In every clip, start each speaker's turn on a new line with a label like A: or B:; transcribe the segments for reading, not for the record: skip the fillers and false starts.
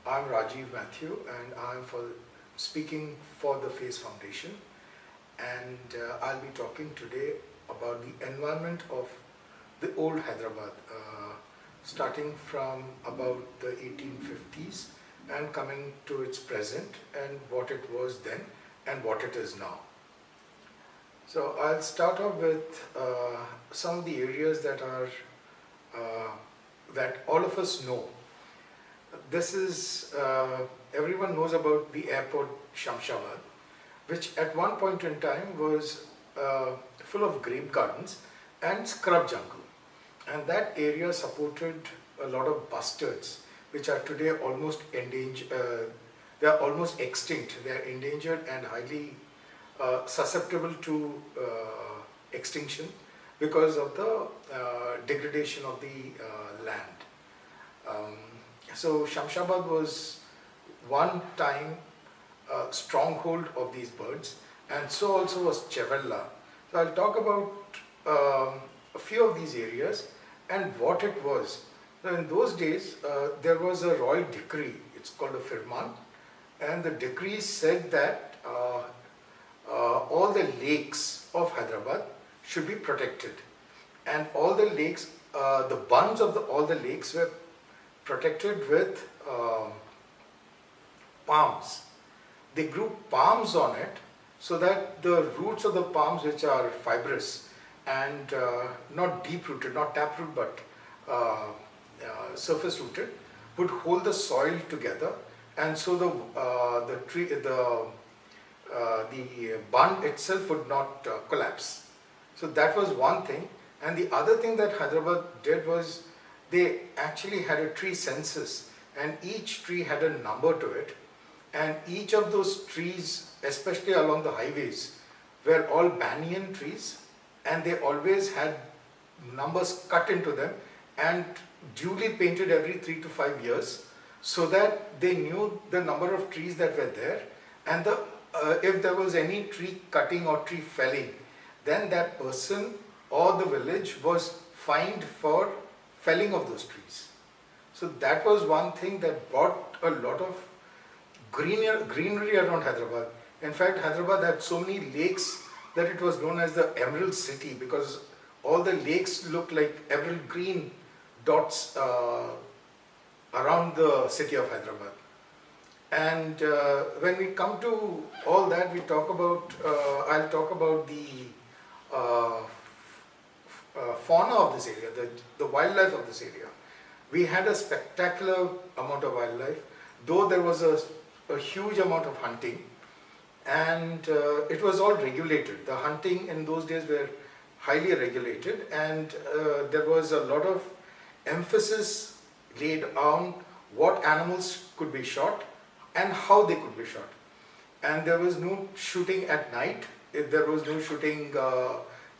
A: I'm Rajeev Mathew and I'm speaking for the FACE Foundation, and I'll be talking today about the environment of the old Hyderabad, starting from about the 1850s and coming to its present and what it was then and what it is now. So I'll start off with some of the areas that are that all of us know. This is, everyone knows about the airport Shamshabad, which at one point in time was full of grape gardens and scrub jungle. And that area supported a lot of bustards, which are today almost endangered. They are almost extinct. They are endangered and highly susceptible to extinction because of the degradation of the land. So Shamshabad was one time stronghold of these birds, and so also was Chevella. So I'll talk about a few of these areas and what it was. Now in those days there was a royal decree, it's called a firman, and the decree said that all the lakes of Hyderabad should be protected, and all the lakes, the bunds of all the lakes were protected with palms. They grew palms on it so that the roots of the palms, which are fibrous and not deep rooted, not taproot, but surface rooted, would hold the soil together, and so the tree, the bund itself would not collapse. So that was one thing. And the other thing that Hyderabad did was they actually had a tree census, and each tree had a number to it, and each of those trees, especially along the highways, were all banyan trees, and they always had numbers cut into them and duly painted every 3 to 5 years, so that they knew the number of trees that were there, and if there was any tree cutting or tree felling, then that person or the village was fined for felling of those trees. So that was one thing that brought a lot of greenery around Hyderabad. In fact, Hyderabad had so many lakes that it was known as the Emerald City, because all the lakes looked like emerald green dots around the city of Hyderabad. And when we come to all that, we talk about, I'll talk about the fauna of this area, the wildlife of this area. We had a spectacular amount of wildlife, though there was a huge amount of hunting, and it was all regulated. The hunting in those days were highly regulated, and there was a lot of emphasis laid on what animals could be shot and how they could be shot. And there was no shooting at night, there was no shooting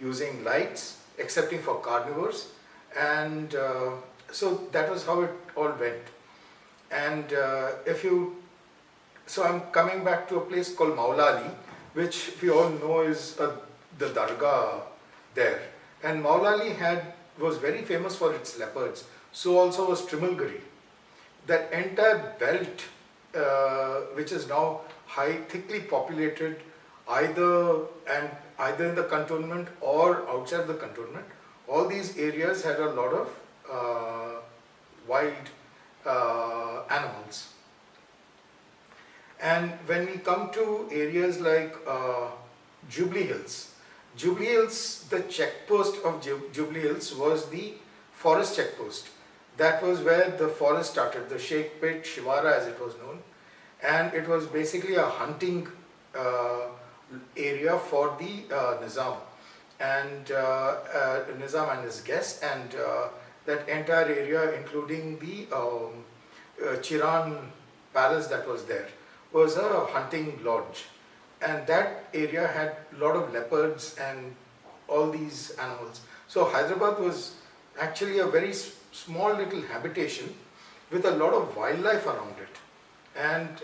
A: using lights, excepting for carnivores, and so that was how it all went. And so I'm coming back to a place called Maula Ali, which we all know is the Dargah there. And Maula Ali was very famous for its leopards, so also was Trimalgiri. That entire belt, which is now thickly populated, either in the cantonment or outside the cantonment, all these areas had a lot of wild animals. And when we come to areas like Jubilee Hills, the checkpost of Jubilee Hills was the forest checkpost. That was where the forest started, the Sheikh Pit Shivara as it was known, and it was basically a hunting area for the Nizam and his guests, and that entire area, including the Chiran palace that was there, was a hunting lodge, and that area had a lot of leopards and all these animals. So Hyderabad was actually a very small little habitation with a lot of wildlife around it. And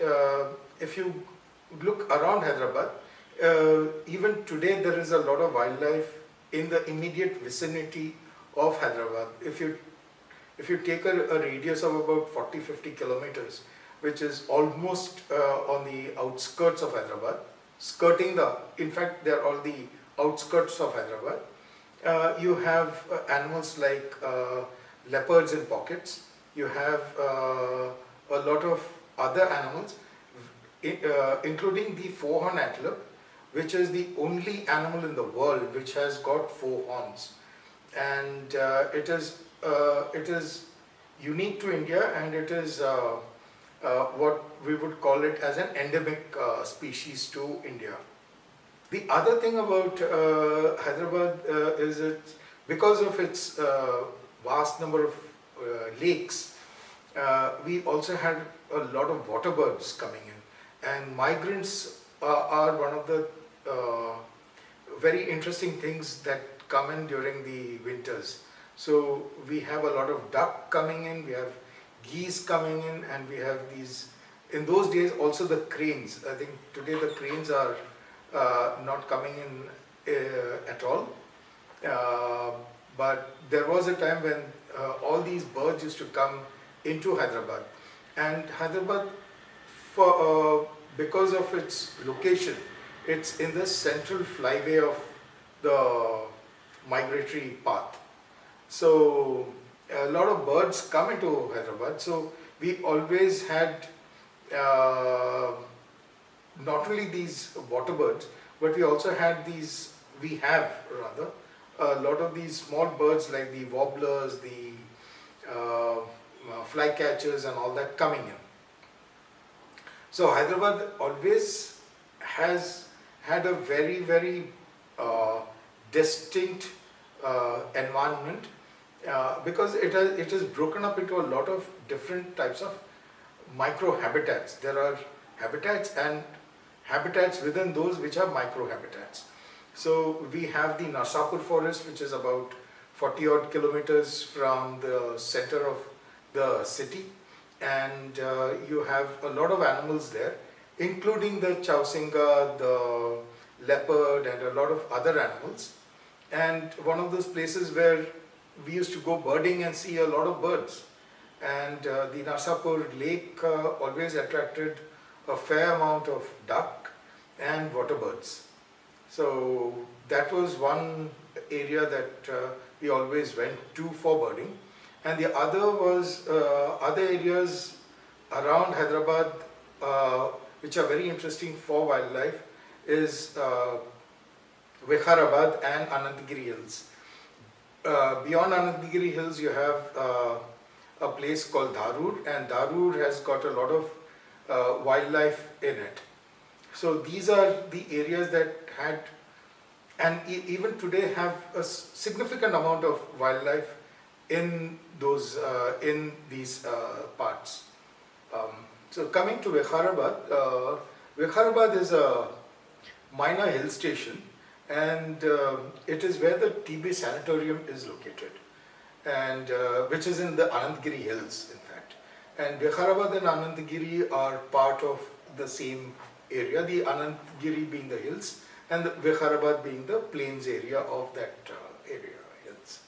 A: if you look around Hyderabad, even today there is a lot of wildlife in the immediate vicinity of Hyderabad. If you take a radius of about 40-50 kilometers, which is almost on the outskirts of Hyderabad, in fact, they're all the outskirts of Hyderabad. You have animals like leopards in pockets. You have a lot of other animals, including the four-horn antelope, which is the only animal in the world which has got four horns, and it is unique to India, and it is what we would call it as an endemic species to India. The other thing about Hyderabad is because of its vast number of lakes, we also had a lot of water birds coming in, and migrants are one of the very interesting things that come in during the winters. So we have a lot of duck coming in, we have geese coming in, and we have these, in those days also the cranes. I think today the cranes are not coming in at all, but there was a time when all these birds used to come into Hyderabad, and Hyderabad, because of its location, it's in the central flyway of the migratory path. So a lot of birds come into Hyderabad. So we always had not only these water birds, but we also had these, we have rather, a lot of these small birds like the warblers, the flycatchers and all that coming in. So Hyderabad always has had a very, very distinct environment because it is broken up into a lot of different types of micro-habitats. There are habitats and habitats within those which are micro-habitats. So we have the Narsapur forest, which is about 40 odd kilometers from the center of the city, and you have a lot of animals there, including the chausinga, the leopard, and a lot of other animals. And one of those places where we used to go birding and see a lot of birds. And the Narsapur lake always attracted a fair amount of duck and water birds. So that was one area that we always went to for birding. And the other was other areas around Hyderabad which are very interesting for wildlife is Hyderabad and Anantagiri Hills. Beyond Anantagiri Hills you have a place called Dharur, and Dharur has got a lot of wildlife in it. So these are the areas that had, and even today have a significant amount of wildlife in those in these parts. So coming to Hyderabad, Hyderabad is a minor hill station, and it is where the TB Sanatorium is located, and which is in the Anantagiri Hills, in fact. And Hyderabad and Anantagiri are part of the same area, the Anantagiri being the hills and the Hyderabad being the plains area of that area, hills.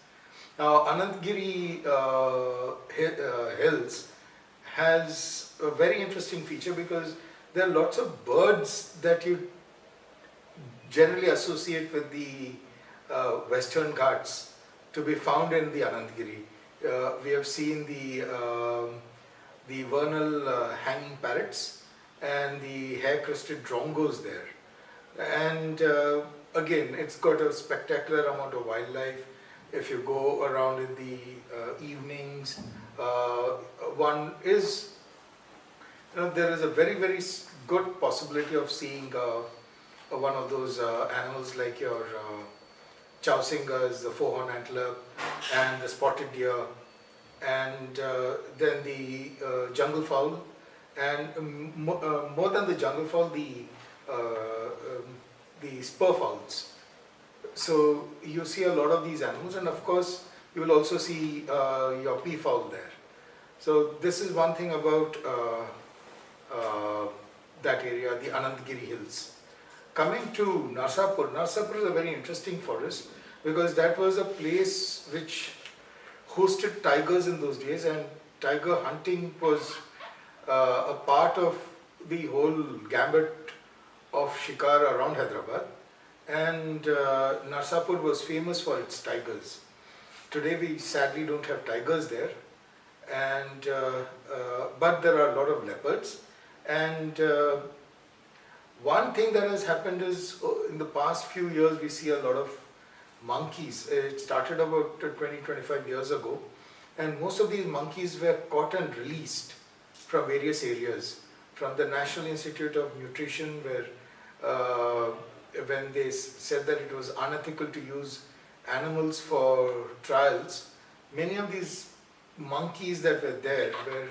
A: Now Anantagiri Hills has a very interesting feature because there are lots of birds that you generally associate with the Western Ghats to be found in the Anantagiri. We have seen the vernal hanging parrots and the hair-crested drongos there. And again, it's got a spectacular amount of wildlife. If you go around in the evenings, one is, there is a very, very good possibility of seeing one of those animals like your chausingas, the four-horn antelope, and the spotted deer, and then the jungle fowl, and more than the jungle fowl, the spur fowls. So you see a lot of these animals, and of course you will also see your peafowl there. So this is one thing about that area, the Anantagiri Hills. Coming to Narsapur, Narsapur is a very interesting forest because that was a place which hosted tigers in those days, and tiger hunting was a part of the whole gambit of shikar around Hyderabad, and Narsapur was famous for its tigers. Today we sadly don't have tigers there, and but there are a lot of leopards. And one thing that has happened is in the past few years we see a lot of monkeys. It started about 20-25 years ago, and most of these monkeys were caught and released from various areas, from the National Institute of Nutrition, where when they said that it was unethical to use animals for trials, many of these monkeys that were there were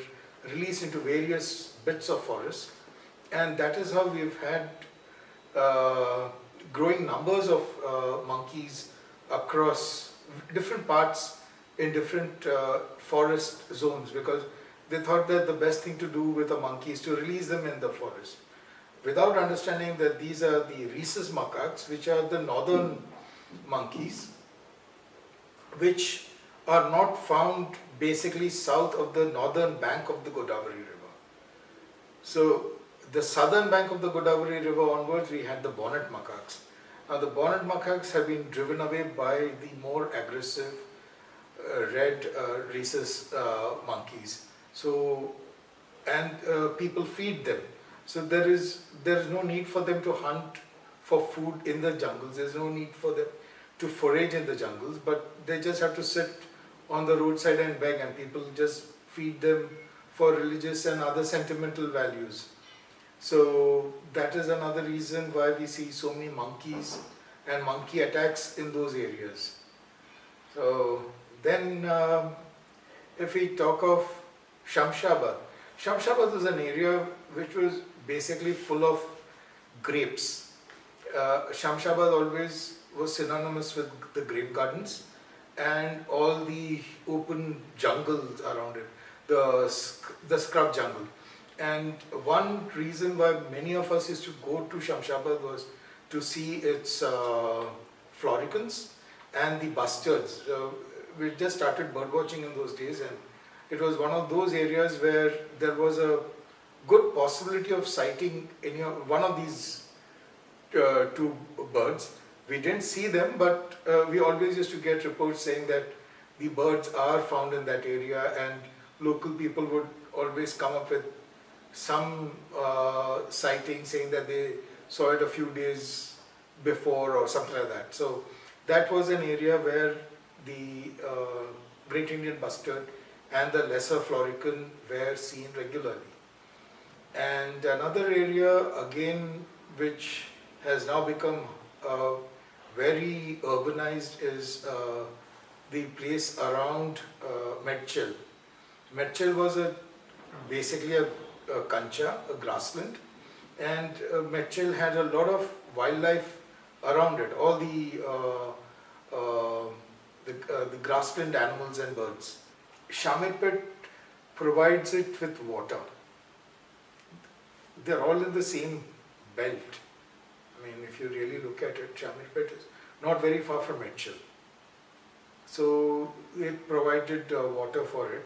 A: released into various bits of forest, and that is how we've had growing numbers of monkeys across different parts in different forest zones, because they thought that the best thing to do with a monkey is to release them in the forest, without understanding that these are the rhesus macaques, which are the northern monkeys, which are not found basically south of the northern bank of the Godavari River. So the southern bank of the Godavari River onwards, we had the bonnet macaques. Now the bonnet macaques have been driven away by the more aggressive red rhesus monkeys. So, and people feed them. So there is no need for them to hunt for food in the jungles. There is no need for them to forage in the jungles, but they just have to sit on the roadside and beg, and people just feed them for religious and other sentimental values. So that is another reason why we see so many monkeys and monkey attacks in those areas. So then if we talk of Shamshabad, Shamshabad was an area which was basically full of grapes. Shamshabad always was synonymous with the grape gardens and all the open jungles around it, the scrub jungle. And one reason why many of us used to go to Shamshabad was to see its floricans and the bustards. We just started bird watching in those days, and it was one of those areas where there was a good possibility of sighting one of these two birds. We didn't see them, but we always used to get reports saying that the birds are found in that area, and local people would always come up with some sighting saying that they saw it a few days before or something like that. So that was an area where the Great Indian bustard and the lesser florican were seen regularly. And another area again which has now become very urbanized is the place around Medchil. Medchil was basically a kancha, a grassland, and Medchil had a lot of wildlife around it, all the grassland animals and birds. Shamirpet provides it with water. They're all in the same belt. I mean, if you really look at it, Shamirpet is not very far from Medchil. So it provided water for it.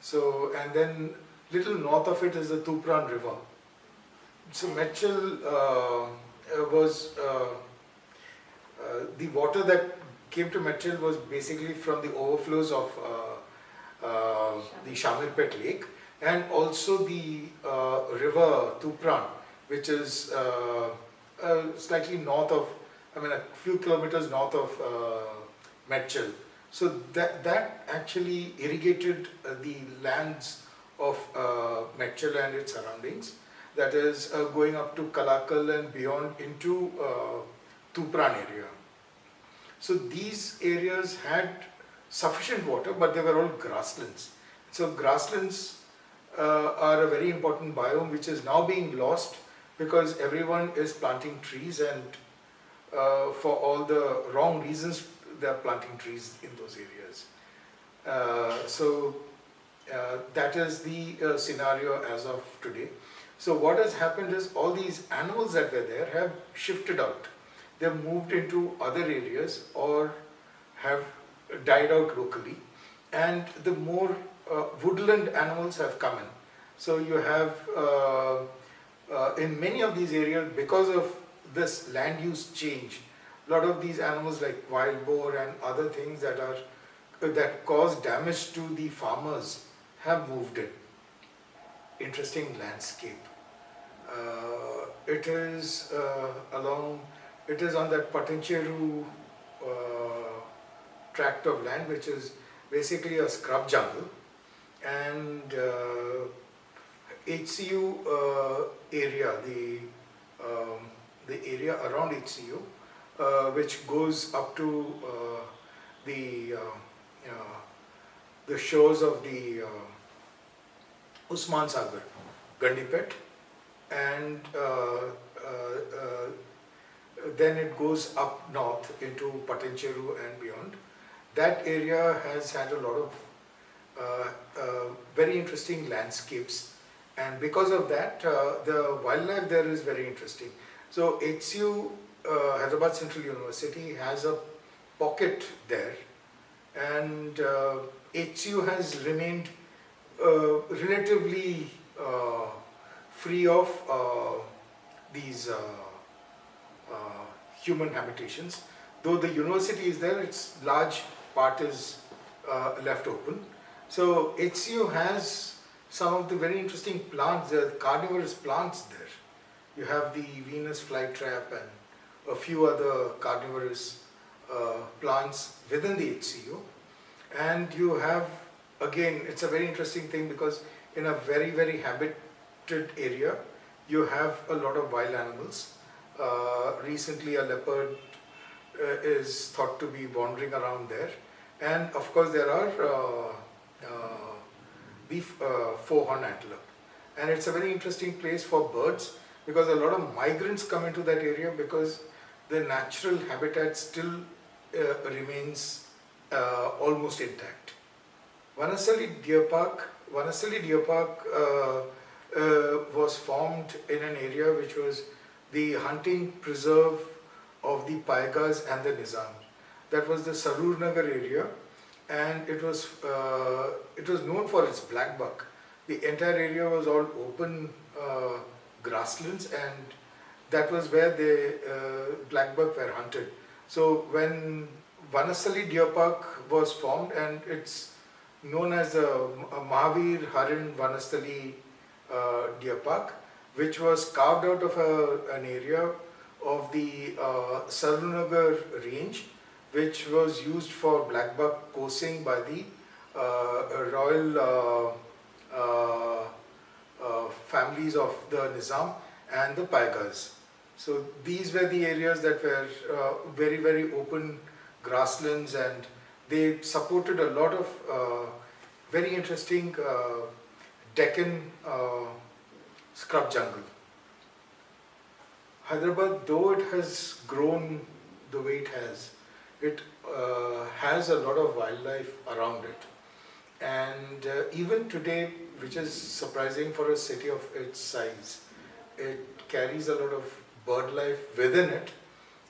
A: So, and then little north of it is the Tupran River. So Medchil was the water that came to Medchil was basically from the overflows of the Shamirpet Lake, and also the river Tupran, which is slightly north of, a few kilometers north of Medchil. So that actually irrigated the lands of Medchil and its surroundings. That is going up to Kalakal and beyond into Tupran area. So these areas had sufficient water, but they were all grasslands. So grasslands are a very important biome which is now being lost because everyone is planting trees, and for all the wrong reasons they are planting trees in those areas. That is the scenario as of today. So what has happened is all these animals that were there have shifted out. They have moved into other areas or have died out locally, and the more woodland animals have come in. So you have in many of these areas, because of this land use change, a lot of these animals like wild boar and other things that cause damage to the farmers have moved in. Interesting landscape. It is it is on that Patincheru tract of land, which is basically a scrub jungle, and HCU area, the area around HCU, which goes up to the shores of the Usman Sagar, Gandipet, and then it goes up north into Patincheru and beyond. That area has had a lot of very interesting landscapes, and because of that, the wildlife there is very interesting. So HCU, Hyderabad Central University, has a pocket there, and HCU has remained relatively free of these human habitations. Though the university is there, its large part is left open. So HCU has some of the very interesting plants, the carnivorous plants there. You have the Venus flytrap and a few other carnivorous plants within the HCU. And you have, again, it's a very interesting thing because in a very, very habited area, you have a lot of wild animals. Recently, a leopard is thought to be wandering around there. And of course, there are four-horn antelope. And it's a very interesting place for birds because a lot of migrants come into that area because the natural habitat still remains almost intact. Vanasali Deer Park was formed in an area which was the hunting preserve of the Paigas and the Nizam. That was the Sarur Nagar area, and it was known for its black buck. The entire area was all open grasslands, and that was where the black buck were hunted. So when Vanasali Deer Park was formed, and it's known as the Mahavir Harin Vanasali Deer Park, which was carved out of an area of the Sarunagar range, which was used for black buck coursing by the royal families of the Nizam and the Paigas. So these were the areas that were very, very open grasslands, and they supported a lot of very interesting Deccan scrub jungle. Hyderabad, though it has grown the way it has a lot of wildlife around it. And even today, which is surprising for a city of its size, it carries a lot of bird life within it.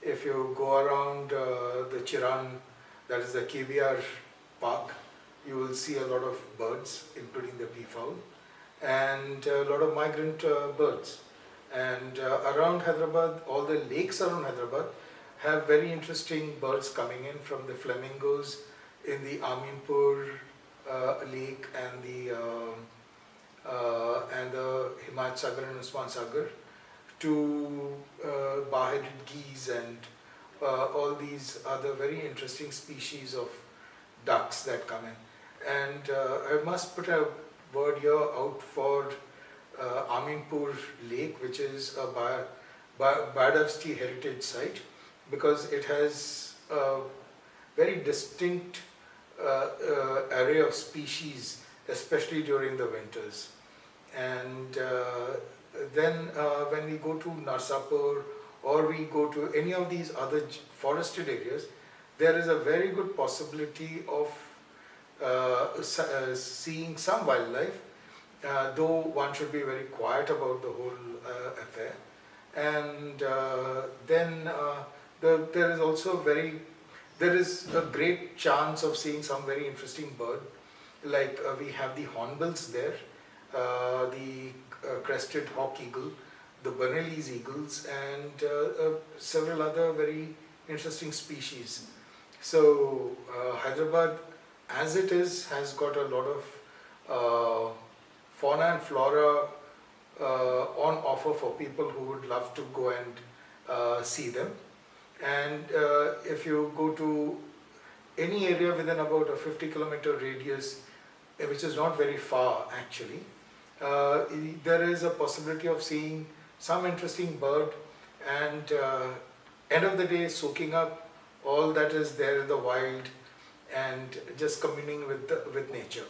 A: If you go around the Chiran, that is the KBR park, you will see a lot of birds, including the peafowl, and a lot of migrant birds. And around Hyderabad, all the lakes around Hyderabad have very interesting birds coming in, from the flamingos in the Aminpur lake and the Himat Sagar and Usman Sagar, to bar-headed geese and all these other very interesting species of ducks that come in. And I must put a word here out for Aminpur Lake, which is a biodiversity heritage site, because it has a very distinct array of species, especially during the winters. And then when we go to Narsapur or we go to any of these other forested areas, there is a very good possibility of seeing some wildlife, though one should be very quiet about the whole affair. And then there is also there is a great chance of seeing some very interesting bird, like we have the hornbills there. the crested hawk eagle, the Bernalese eagles, and several other very interesting species. So Hyderabad, as it is, has got a lot of fauna and flora on offer for people who would love to go and see them. And if you go to any area within about a 50-kilometer radius, which is not very far actually, there is a possibility of seeing some interesting bird, and end of the day soaking up all that is there in the wild and just communing with nature.